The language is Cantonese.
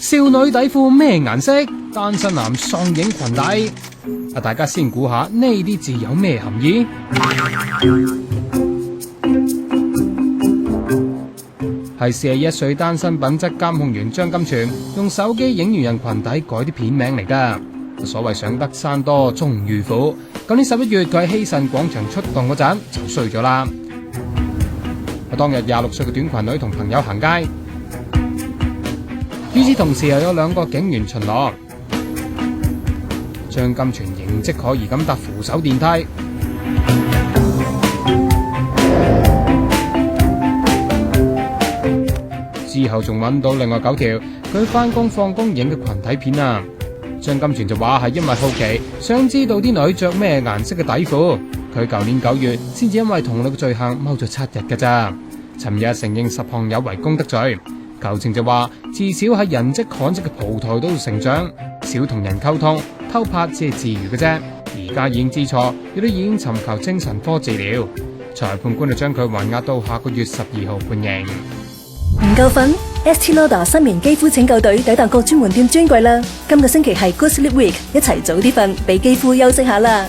少女底褲咩顏色？單身男喪影裙底。大家先估下呢啲字有咩含義？係41歲單身品質監控員張金泉用手機影完人裙底改啲片名嚟噶。所謂上得山多終遇虎，舊年11月佢喺希慎廣場出檔嗰陣就衰咗啦。當日26歲嘅短裙女同朋友行街，與此同時又有2個警員巡邏。張金泉形跡可疑咁搭扶手電梯，之後仲揾到另外9條佢返工放工影嘅裙底片啊！張金泉就話係因為好奇，想知道啲女着咩顏色嘅底褲。佢舊年9月先至因為同類嘅罪行踎咗7日㗎咋。尋日承認10項有違公德罪，求情就話自小喺人跡罕至嘅蒲台島成長，少同人溝通，偷拍只係自娛嘅啫。而家已經知錯，亦都已經尋求精神科治療。裁判官就將佢還押到下個月12號判刑。唔夠瞓 ？Estee Lauder 失眠肌膚拯救隊抵達各專門店專櫃啦！今個星期係 Good Sleep Week， 一齊早啲瞓，俾肌膚休息下啦！